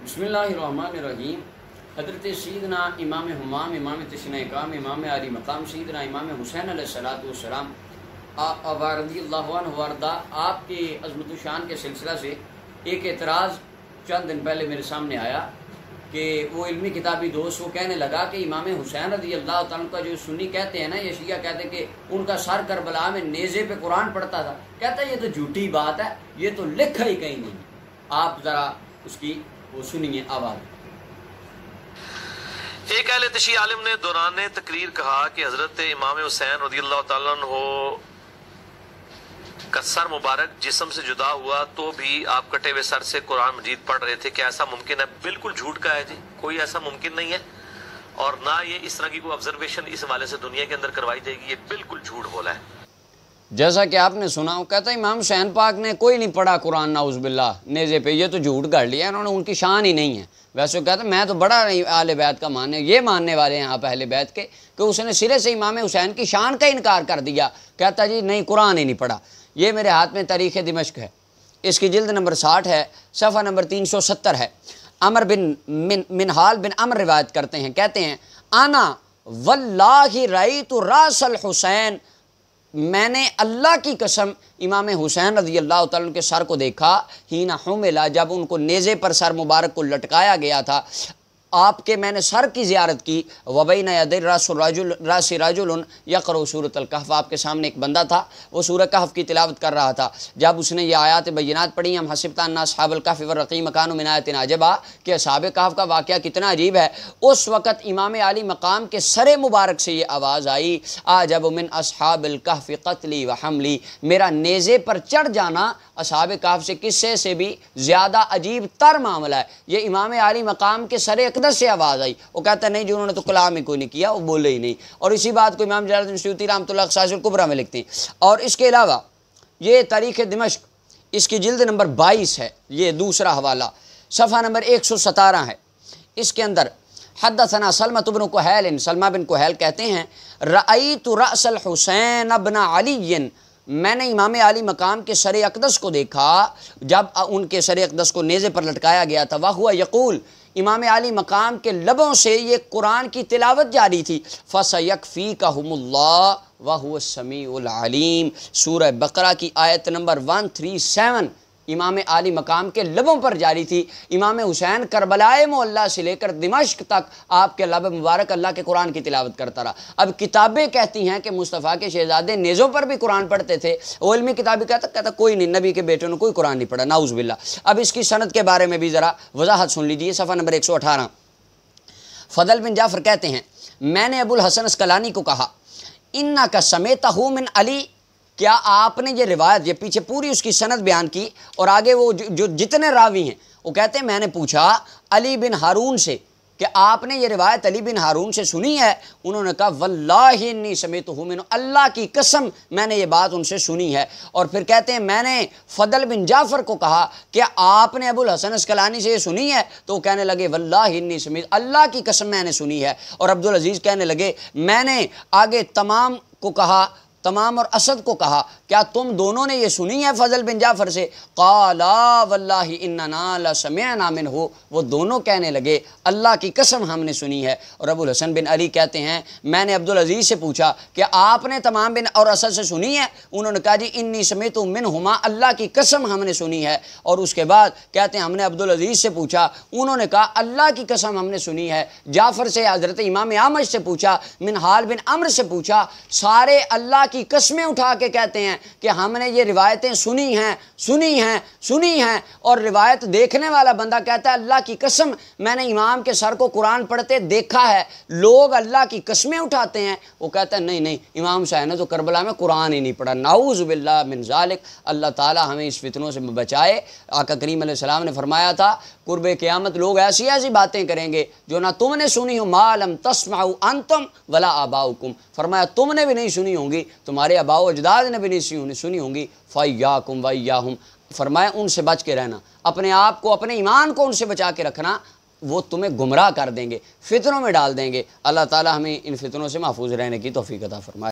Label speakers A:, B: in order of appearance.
A: बिस्मिल्लाहिर्रहमानिर्रहीम। हज़रत सैयदना इमाम हुमाम, इमाम तशरीह इक़ाम, इमाम आली मकाम सैयदना इमाम हुसैन अलैहिस्सलातु वस्सलाम रज़ियल्लाहु अन्हु वरदा आपके अज़मत व शान के सिलसिला से एक एतराज़ चंद दिन पहले मेरे सामने आया कि वो इल्मी किताबी दोस्त वो कहने लगा कि इमाम हुसैन रज़ियल्लाहु तआला का जो सुन्नी कहते हैं ना, ये शिया कहते हैं कि उनका सर करबला में नेज़े पे कुरान पढ़ता था। कहता है ये तो झूठी बात है, ये तो लिखा ही कहीं नहीं। आप ज़रा उसकी वो सुनिए आवाज़।
B: एक अहले तशय्युई आलिम ने दौरान तकरीर कहा कि हजरत इमाम हुसैन रज़ियल्लाहु तआला अन्हु का सर मुबारक जिस्म से जुदा हुआ तो भी आप कटे हुए सर से कुरान मजीद पढ़ रहे थे। क्या ऐसा मुमकिन है? बिल्कुल झूठ का है जी, कोई ऐसा मुमकिन नहीं है और ना ये इस तरह की कोई ऑब्जर्वेशन इस हवाले से दुनिया के अंदर करवाई जाएगी। ये बिल्कुल झूठ बोला है।
A: जैसा कि आपने सुना, कहता है इमाम हुसैन पाक ने कोई नहीं पढ़ा कुरान नाउज़ुबिल्लाह नेज़े पे, ये तो झूठ कर लिया इन्होंने, उनकी शान ही नहीं है। वैसे कहता है मैं तो बड़ा नहीं आले बैत का मानने, ये मानने वाले हैं आप अहले बैत के कि उसने सिरे से इमाम हुसैन की शान का इनकार कर दिया। कहता जी नहीं, कुरान ही नहीं पढ़ा। ये मेरे हाथ में तारीख़ दिमश्क है, इसकी जिल्द नंबर 60 है, सफ़ा नंबर 370 है। अमर बिन मिनहाल बिन अमर रिवायत करते हैं, कहते हैं आना वल्लाहि रअयतु रासल हुसैन, मैंने अल्लाह की कसम इमाम हुसैन रज़ियल्लाहु तआला अन्हु के सर को देखा। हीना हुमिला, जब उनको नेज़े पर सर मुबारक को लटकाया गया था, आपके मैंने सर की ज़ियारत की। वबैन यदै रासि रजुल यक़रउ सूरतल कहफ़, आपके सामने एक बंदा था, वो सूरह कहफ़ की तिलावत कर रहा था। जब उसने ये आयात बैयिनात पढ़ी, हम हसिबता अन्ना अस्हाबल कहफ़ वरक़ीम कानू मिन आयातिना अजबा, कि अस्हाब कहफ़ का वाक़या कितना अजीब है, उस वक़्त इमाम आली मकाम के सरे मुबारक से ये आवाज़ आई, आजब मिन अस्हाबिल कहफ़ क़त्ली व हमली, मेरा नेज़े पर चढ़ जाना अस्हाब कहफ़ से किस्से से भी ज़्यादा अजीब तर मामला है। ये इमाम आली मकाम के सरे अक़दस से आवाज़ आई। वो कहता नहीं जी, उन्होंने तो कलाम ही कोई नहीं किया, वो बोले ही नहीं। और इसी बात को इमाम जलालुद्दीन सयूती रहमतुल्लाह क़िसासुल कुबरा में लिखते हैं। और इसके अलावा ये तारीख़ दिमश्क, इसकी जिल्द नंबर 22 है, ये दूसरा हवाला, सफ़ा नंबर 117 है। इसके अंदर हद्दसना सलमत बिन कुहैल, सलमा बिन कुहैल कहते हैं रअयतु रअसल हुसैन इब्न अली, मैंने इमाम आली मकाम के सर अक़दस को देखा जब उनके सर अक़दस को नेज़े पर लटकाया गया था। वह हुआ यक़ूल, इमाम आली मकाम के लबों से ये कुरान की तिलावत जारी थी। फसयकफ़ीकहुमुल्लाह व हुवा समीउल अलीम, सूरह बकरा की आयत नंबर 137 इमाम आली मकाम के लबों पर जारी थी। इमाम हुसैन करबलाए मोहल्ला से लेकर दिमश्क तक आपके लब मुबारक अल्लाह के कुरान की तिलावत करता रहा। अब किताबें कहती हैं कि मुस्तफ़ा के शहज़ादे नेज़ों पर भी कुरान पढ़ते थे। वो इल्मी किताबें कहता कोई नहीं, नबी के बेटों ने कोई कुरान नहीं पढ़ा, नाउज़ुबिल्लाह। अब इसकी सनद के बारे में भी ज़रा वजाहत सुन लीजिए, सफ़ा नंबर 118। फ़दल बिन जाफ़र कहते हैं मैंने अबुल हसन अस्कलानी को कहा इन्ना का समेतहु मिन अली, क्या आपने ये रिवायत, ये पीछे पूरी उसकी सनद बयान की और आगे वो जो जितने रावी हैं वो कहते हैं मैंने पूछा अली बिन हारून से कि आपने ये रिवायत अली बिन हारून से सुनी है? उन्होंने कहा वल्लाहि इन्नी समेतहु मिन्हु, अल्लाह की कसम मैंने ये बात उनसे सुनी है। और फिर कहते हैं मैंने फ़दल बिन जाफ़र को कहा कि आपने अबुल हसन अस्कलानी से ये सुनी है? तो वो कहने लगे वल्लाहि इन्नी समेत, अल्लाह की कसम मैंने सुनी है। और अब्दुल अजीज़ कहने लगे मैंने आगे तमाम को कहा, तमाम और असद को कहा क्या तुम दोनों ने ये सुनी है फ़ज़ल बिन जाफ़र से? क़ाला वल्लाहि इन्नना लसमिअना मिन्हु, वो दोनों कहने लगे अल्लाह की कसम हमने सुनी है। और अबुल हसन बिन अली कहते हैं मैंने अब्दुल अजीज़ से पूछा कि आपने तमाम बिन और असद से सुनी है? उन्होंने कहा जी इन्नी समेतु मिनहुमा, अल्लाह की कसम हमने सुनी है। और उसके बाद कहते हैं हमने अब्दुल अजीज़ से पूछा, उन्होंने कहा अल्लाह की कसम हमने सुनी है। जाफ़र से हज़रत इमाम आमश से पूछा, मिनहाल बिन अम्र से पूछा, सारे अल्लाह की कस्में उठा के कहते हैं कि हमने ये रिवायतें सुनी हैं, सुनी हैं, सुनी हैं। और रिवायत देखने वाला बंदा कहता है अल्लाह की कसम मैंने इमाम के सर को कुरान पढ़ते देखा है। लोग अल्लाह की कस्में उठाते हैं, वो कहता है नहीं नहीं, इमाम हुसैन ने तो करबला में कुरान ही नहीं पढ़ा। नाऊज़ बिल्लाह मिन ज़ालिक, अल्लाह ताला हमें इस फितनों से बचाए। आका करीम अलैहिस्सलाम ने फरमाया था कुर्बे क़यामत लोग ऐसी ऐसी बातें करेंगे जो ना तुमने सुनी हो, मालम तस्माउ अंतुम वला आबाउकुम, फरमाया तुमने भी नहीं सुनी होंगी, तुम्हारे आबाओ अजदाद ने भी नहीं सुनी होंगी। फ़य्याकुम वय्याहुम, फरमाया उनसे बच के रहना, अपने आप को, अपने ईमान को उनसे बचा के रखना, वो तुम्हें गुमराह कर देंगे, फितनों में डाल देंगे। अल्लाह ताला हमें इन फितनों से महफूज रहने की तौफीक अता फरमाए।